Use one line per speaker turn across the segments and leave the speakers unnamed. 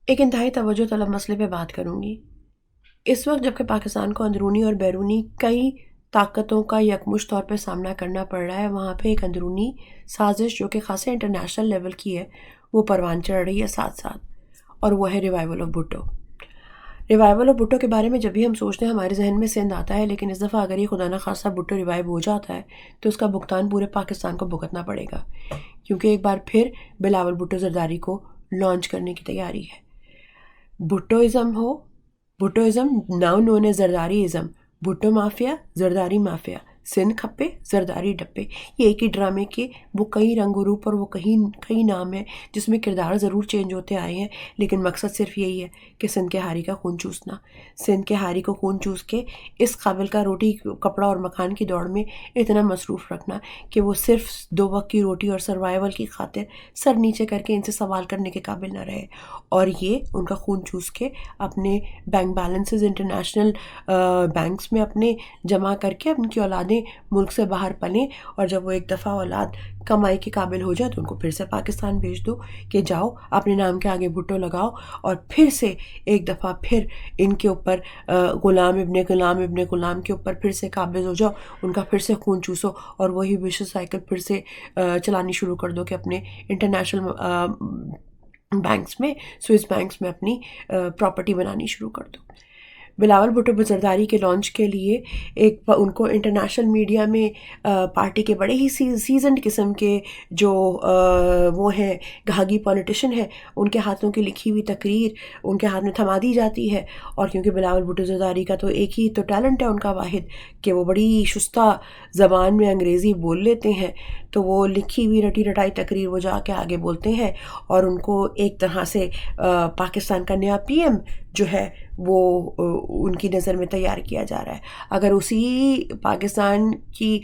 ایک انتہائی توجہ طلب مسئلے پہ بات کروں گی۔ اس وقت جبکہ پاکستان کو اندرونی اور بیرونی کئی طاقتوں کا یکمشت طور پہ سامنا کرنا پڑ رہا ہے، وہاں پہ ایک اندرونی سازش جو کہ خاصے انٹرنیشنل لیول کی ہے وہ پروان چڑھ رہی ہے ساتھ ساتھ، اور وہ ہے revival of Bhutto. Revival of Bhutto کے بارے میں جب بھی ہم سوچتے ہیں ہمارے ذہن میں سندھ آتا ہے، لیکن اس دفعہ اگر یہ خدا نخواستہ بھٹو ریوائو ہو جاتا ہے تو اس کا بھگتان پورے پاکستان کو بھگتنا پڑے گا، کیونکہ ایک بار پھر بلاول بھٹو زرداری کو لانچ کرنے کی تیاری ہے۔ بھٹوازم ہو، بھٹوازم ناؤ نون ایز زرداری ازم، بھٹو مافیا، زرداری مافیا، سندھ کھپے، زرداری ڈپے، یہ ایک ہی ڈرامے کے وہ کئی رنگ و روپ اور وہ کئی نام ہیں جس میں کردار ضرور چینج ہوتے آئے ہیں، لیکن مقصد صرف یہی ہے کہ سندھ کے ہاری کا خون چوسنا، سندھ کے ہاری کو خون چوس کے اس قابل کا روٹی کپڑا اور مکان کی دوڑ میں اتنا مصروف رکھنا کہ وہ صرف 2 وقت کی روٹی اور سروائیول کی خاطر سر نیچے کر کے ان سے سوال کرنے کے قابل نہ رہے، اور یہ ان کا خون چوس کے اپنے بینک بیلنسز انٹرنیشنل بینکس میں اپنے جمع کر کے ان کی اولادیں ملک سے باہر پلیں، اور جب وہ ایک دفعہ اولاد کمائی کے قابل ہو جائے تو ان کو پھر سے پاکستان بھیج دو کہ جاؤ اپنے نام کے آگے بھٹو لگاؤ، اور پھر سے ایک دفعہ پھر ان کے اوپر غلام ابن غلام کے اوپر پھر سے قابض ہو جاؤ، ان کا پھر سے خون چوسو، اور وہی وشس سائیکل پھر سے چلانی شروع کر دو کہ اپنے انٹرنیشنل بینکس میں، سوئس بینکس میں اپنی پراپرٹی بنانی شروع کر دو۔ بلاول بھٹو زرداری کے لانچ کے لیے ان کو انٹرنیشنل میڈیا میں پارٹی کے بڑے ہی سیزنڈ قسم کے جو وہ ہیں گھاگی پولیٹیشین ہیں، ان کے ہاتھوں کی لکھی ہوئی تقریر ان کے ہاتھ میں تھما دی جاتی ہے، اور کیونکہ بلاول بھٹو زرداری کا تو ایک ہی تو ٹیلنٹ ہے ان کا واحد کہ وہ بڑی شستہ زبان میں انگریزی بول لیتے ہیں، تو وہ لکھی ہوئی رٹی رٹائی تقریر وہ جا کے آگے بولتے ہیں، اور ان کو ایک طرح سے پاکستان کا نیا پی ایم جو ہے وہ ان کی نظر میں تیار کیا جا رہا ہے۔ اگر اسی پاکستان کی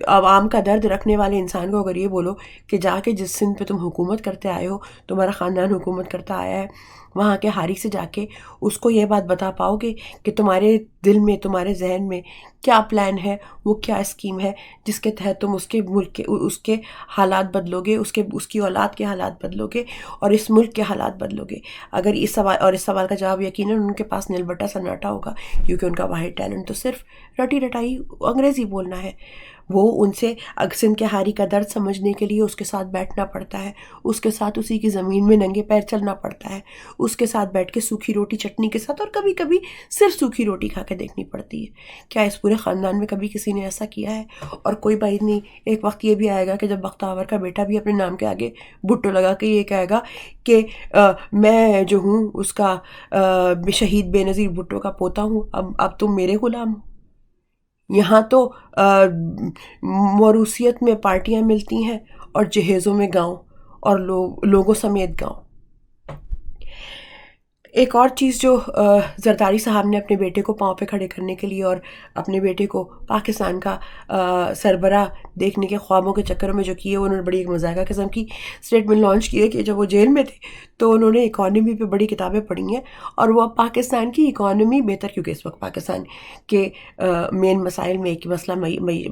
عوام کا درد رکھنے والے انسان کو اگر یہ بولو کہ جا کے جس سندھ پہ تم حکومت کرتے آئے ہو، تمہارا خاندان حکومت کرتا آیا ہے، وہاں کے ہاری سے جا کے اس کو یہ بات بتا پاؤ گے کہ تمہارے دل میں، تمہارے ذہن میں کیا پلان ہے، وہ کیا اسکیم ہے جس کے تحت تم اس کے ملک کے اس کے حالات بدلو گے، اس کی اولاد کے حالات بدلو گے اور اس ملک کے حالات بدلو گے؟ اگر اس سوال کا جواب یقیناً ان کے پاس نیل بٹا سناٹا ہوگا، کیونکہ ان کا واحد ٹیلنٹ تو صرف رٹی رٹائی انگریزی بولنا ہے۔ وہ ان سے سندھ کے ہاری کا درد سمجھنے کے لیے اس کے ساتھ بیٹھنا پڑتا ہے، اس کے ساتھ اسی کی زمین میں ننگے پیر چلنا پڑتا ہے، اس کے ساتھ بیٹھ کے سوکھی روٹی چٹنی کے ساتھ، اور کبھی کبھی صرف سوکھی روٹی کھا کے دیکھنی پڑتی ہے۔ کیا اس پورے خاندان میں کبھی کسی نے ایسا کیا ہے؟ اور کوئی بات نہیں، ایک وقت یہ بھی آئے گا کہ جب بختیور کا بیٹا بھی اپنے نام کے آگے بھٹو لگا کے یہ کہے گا کہ میں جو ہوں اس کا شہید بے نظیر بھٹو کا پوتا ہوں، اب تم میرے غلام ہو۔ یہاں تو موروثیت میں پارٹیاں ملتی ہیں اور جہیزوں میں گاؤں، اور لوگوں سمیت گاؤں۔ ایک اور چیز جو زرداری صاحب نے اپنے بیٹے کو پاؤں پہ کھڑے کرنے کے لیے اور اپنے بیٹے کو پاکستان کا سربراہ دیکھنے کے خوابوں کے چکر میں جو کی ہے، انہوں نے بڑی ایک مضحکہ قسم کی اسٹیٹمنٹ لانچ کی ہے کہ جب وہ جیل میں تھے تو انہوں نے اکانومی پہ بڑی کتابیں پڑھی ہیں، اور وہ اب پاکستان کی اکانومی بہتر، کیونکہ اس وقت پاکستان کے مین مسائل میں ایک مسئلہ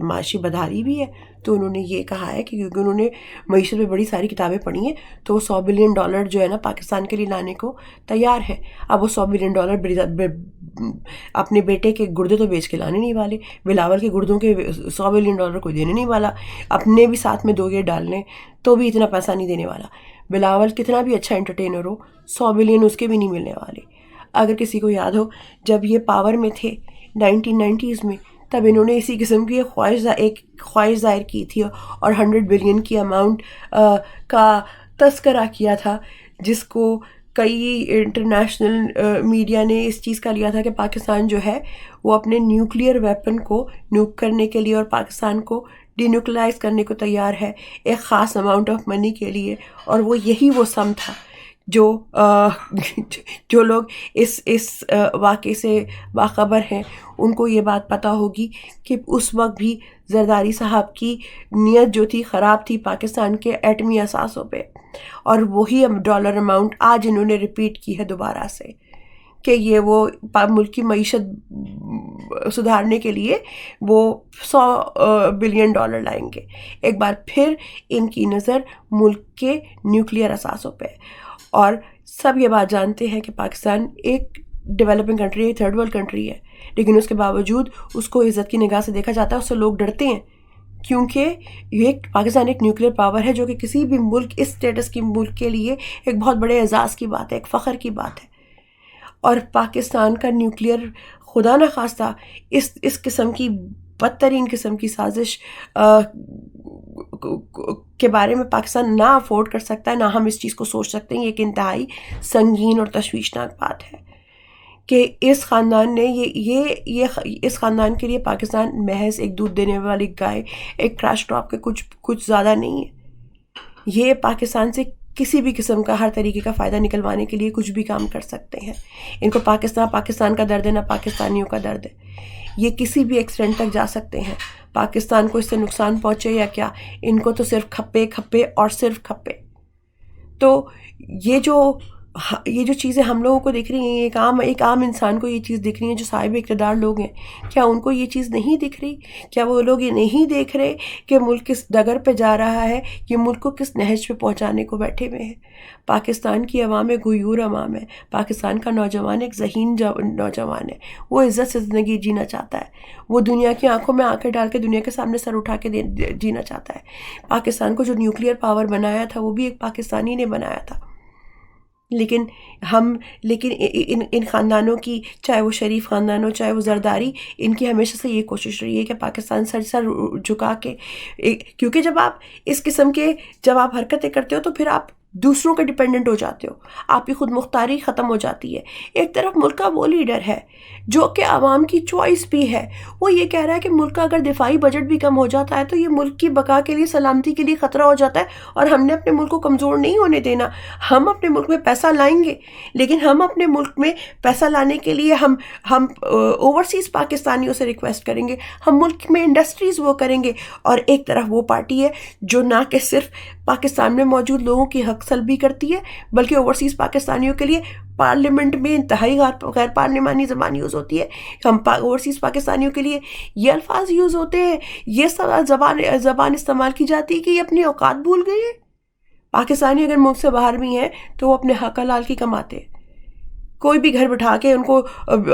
معاشی بدحالی بھی ہے، تو انہوں نے یہ کہا ہے کہ کیونکہ انہوں نے معیشت میں بڑی ساری کتابیں پڑھی ہیں تو وہ $100 بلین جو ہے نا پاکستان کے لیے لانے کو تیار ہے۔ اب وہ $100 بلین اپنے بیٹے کے گردے تو بیچ کے لانے نہیں والے، بلاول کے گردوں کے $100 بلین کوئی دینے نہیں والا، اپنے بھی ساتھ میں 2 گیٹ ڈالنے تو بھی اتنا پیسہ نہیں دینے والا۔ بلاول کتنا بھی اچھا انٹرٹینر ہو، $100 بلین اس کے بھی نہیں ملنے والے۔ اگر کسی کو یاد ہو جب یہ پاور میں تھے 1990s میں، تب انہوں نے اسی قسم کی ایک خواہش ظاہر کی تھی اور 100 بلین کی اماؤنٹ کا تذکرہ کیا تھا، جس کو کئی انٹرنیشنل میڈیا نے اس چیز کا لیا تھا کہ پاکستان جو ہے وہ اپنے نیوکلیئر ویپن کو نیوک کرنے کے لیے اور پاکستان کو ڈی نیوکلائز کرنے کو تیار ہے ایک خاص اماؤنٹ آف منی کے لیے، اور وہ یہی وہ سم تھا جو لوگ اس واقعے سے باخبر ہیں ان کو یہ بات پتہ ہوگی کہ اس وقت بھی زرداری صاحب کی نیت جو تھی خراب تھی پاکستان کے ایٹمی اثاثوں پہ، اور وہی ڈالر اماؤنٹ آج انہوں نے ریپیٹ کی ہے دوبارہ سے کہ یہ وہ ملک کی معیشت سدھارنے کے لیے وہ $100 بلین لائیں گے. ایک بار پھر ان کی نظر ملک کے نیوکلیئر اثاثوں پہ. اور سب یہ بات جانتے ہیں کہ پاکستان ایک ڈیولپنگ کنٹری ہے، تھرڈ ورلڈ کنٹری ہے، لیکن اس کے باوجود اس کو عزت کی نگاہ سے دیکھا جاتا ہے، اس سے لوگ ڈرتے ہیں، کیونکہ یہ پاکستان ایک نیوکلیئر پاور ہے جو کہ کسی بھی ملک، اس اسٹیٹس کی ملک کے لیے ایک بہت بڑے اعزاز کی بات ہے، ایک فخر کی بات ہے. اور پاکستان کا نیوکلیئر خدا نخواستہ اس قسم کی بدترین قسم کی سازش کے بارے میں پاکستان نہ افورڈ کر سکتا ہے، نہ ہم اس چیز کو سوچ سکتے ہیں. یہ ایک انتہائی سنگین اور تشویشناک بات ہے کہ اس خاندان نے اس خاندان کے لیے پاکستان محض ایک دودھ دینے والی گائے، ایک ٹریش ٹاپ کے کچھ زیادہ نہیں ہے. یہ پاکستان سے کسی بھی قسم کا ہر طریقے کا فائدہ نکلوانے کے لیے کچھ بھی کام کر سکتے ہیں. ان کو پاکستان کا درد ہے، نہ پاکستانیوں کا درد ہے. یہ کسی بھی ایکسٹینٹ تک جا سکتے ہیں. پاکستان کو اس سے نقصان پہنچے یا کیا، ان کو تو صرف کھپے اور صرف کھپے. تو یہ جو چیزیں ہم لوگوں کو دکھ رہی ہیں، ایک عام انسان کو یہ چیز دکھ رہی ہے جو صاحب اقتدار لوگ ہیں، کیا ان کو یہ چیز نہیں دکھ رہی؟ کیا وہ لوگ یہ نہیں دیکھ رہے کہ ملک کس ڈگر پہ جا رہا ہے، یہ ملک کو کس نہج پہ پہنچانے کو بیٹھے ہوئے ہیں؟ پاکستان کی عوام ایک غیور عوام ہے. پاکستان کا نوجوان ایک ذہین نوجوان ہے. وہ عزت سے زندگی جینا چاہتا ہے. وہ دنیا کی آنکھوں میں آنکھیں ڈال کے دنیا کے سامنے سر اٹھا کے جینا چاہتا ہے. پاکستان کو جو نیوکلیئر پاور بنایا تھا وہ بھی ایک پاکستانی نے بنایا تھا. لیکن ان خاندانوں کی، چاہے وہ شریف خاندان ہو چاہے وہ زرداری، ان کی ہمیشہ سے یہ کوشش رہی ہے کہ پاکستان سر جھکا کے، کیونکہ جب آپ اس قسم کے حرکتیں کرتے ہو تو پھر آپ دوسروں کے ڈیپینڈنٹ ہو جاتے ہو، آپ کی خود مختاری ختم ہو جاتی ہے. ایک طرف ملک کا وہ لیڈر ہے جو کہ عوام کی چوائس بھی ہے، وہ یہ کہہ رہا ہے کہ ملک کا اگر دفاعی بجٹ بھی کم ہو جاتا ہے تو یہ ملک کی بقا کے لیے، سلامتی کے لیے خطرہ ہو جاتا ہے، اور ہم نے اپنے ملک کو کمزور نہیں ہونے دینا. ہم اپنے ملک میں پیسہ لائیں گے، لیکن ہم اپنے ملک میں پیسہ لانے کے لیے ہم اوورسیز پاکستانیوں سے ریکویسٹ کریں گے، ہم ملک میں انڈسٹریز وہ کریں گے. اور ایک طرف وہ پارٹی ہے جو نہ کہ صرف پاکستان میں موجود لوگوں کی حق سلبی کرتی ہے، بلکہ اوورسیز پاکستانیوں کے لیے پارلیمنٹ میں انتہائی غیر پارلیمانی زبان یوز ہوتی ہے. ہم اوورسیز پاکستانیوں کے لیے یہ الفاظ یوز ہوتے ہیں، یہ زبان استعمال کی جاتی ہے کہ یہ اپنی اوقات بھول گئے ہیں. پاکستانی اگر ملک سے باہر بھی ہیں تو وہ اپنے حق حلال کی کماتے ہیں. کوئی بھی گھر بٹھا کے ان کو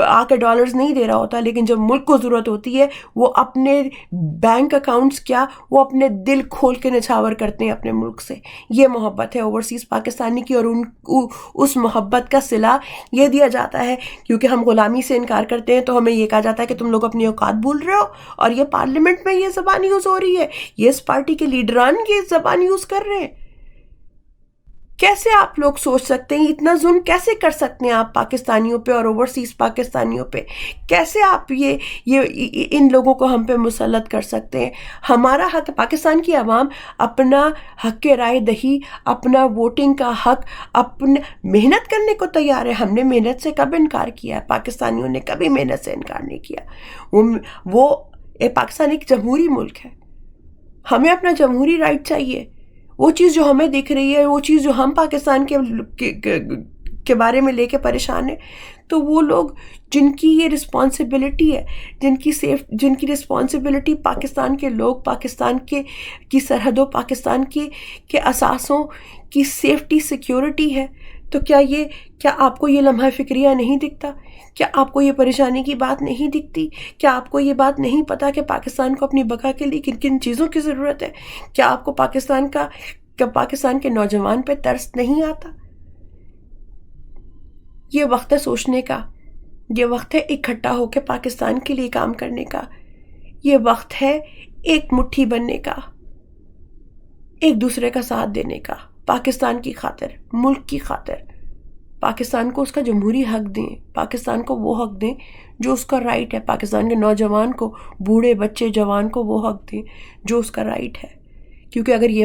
آ کے ڈالرز نہیں دے رہا ہوتا، لیکن جب ملک کو ضرورت ہوتی ہے وہ اپنے بینک اکاؤنٹس کیا، وہ اپنے دل کھول کے نچھاور کرتے ہیں اپنے ملک سے. یہ محبت ہے اوورسیز پاکستانی کی، اور اس محبت کا صلہ یہ دیا جاتا ہے کیونکہ ہم غلامی سے انکار کرتے ہیں تو ہمیں یہ کہا جاتا ہے کہ تم لوگ اپنی اوقات بھول رہے ہو. اور یہ پارلیمنٹ میں یہ زبان یوز ہو رہی ہے، یہ اس پارٹی کے لیڈران یہ زبان یوز کر رہے ہیں. کیسے آپ لوگ سوچ سکتے ہیں؟ اتنا ظلم کیسے کر سکتے ہیں آپ پاکستانیوں پہ اور اوورسیز پاکستانیوں پہ؟ کیسے آپ یہ ان لوگوں کو ہم پہ مسلط کر سکتے ہیں؟ ہمارا حق، پاکستان کی عوام اپنا حق رائے دہی، اپنا ووٹنگ کا حق، اپنا محنت کرنے کو تیار ہے. ہم نے محنت سے کب انکار کیا ہے؟ پاکستانیوں نے کبھی محنت سے انکار نہیں کیا. پاکستان ایک جمہوری ملک ہے، ہمیں اپنا جمہوری رائٹ چاہیے. وہ چیز جو ہمیں دکھ رہی ہے، وہ چیز جو ہم پاکستان کے بارے میں لے کے پریشان ہیں، تو وہ لوگ جن کی یہ رسپانسبلٹی ہے، جن کی رسپانسبلٹی پاکستان کے لوگ، پاکستان کی سرحدوں، پاکستان کے اثاثوں کی سیفٹی سیکیورٹی ہے، تو کیا آپ کو یہ لمحہ فکریہ نہیں دکھتا؟ کیا آپ کو یہ پریشانی کی بات نہیں دکھتی؟ کیا آپ کو یہ بات نہیں پتا کہ پاکستان کو اپنی بقا کے لیے کن کن چیزوں کی ضرورت ہے؟ کیا آپ کو پاکستان کے نوجوان پہ ترس نہیں آتا؟ یہ وقت ہے سوچنے کا، یہ وقت ہے اکٹھا ہو کے پاکستان کے لیے کام کرنے کا، یہ وقت ہے ایک مٹھی بننے کا، ایک دوسرے کا ساتھ دینے کا، پاکستان کی خاطر، ملک کی خاطر. پاکستان کو اس کا جمہوری حق دیں، پاکستان کو وہ حق دیں جو اس کا رائٹ ہے. پاکستان کے نوجوان کو، بوڑھے بچے جوان کو وہ حق دیں جو اس کا رائٹ ہے. کیونکہ اگر یہ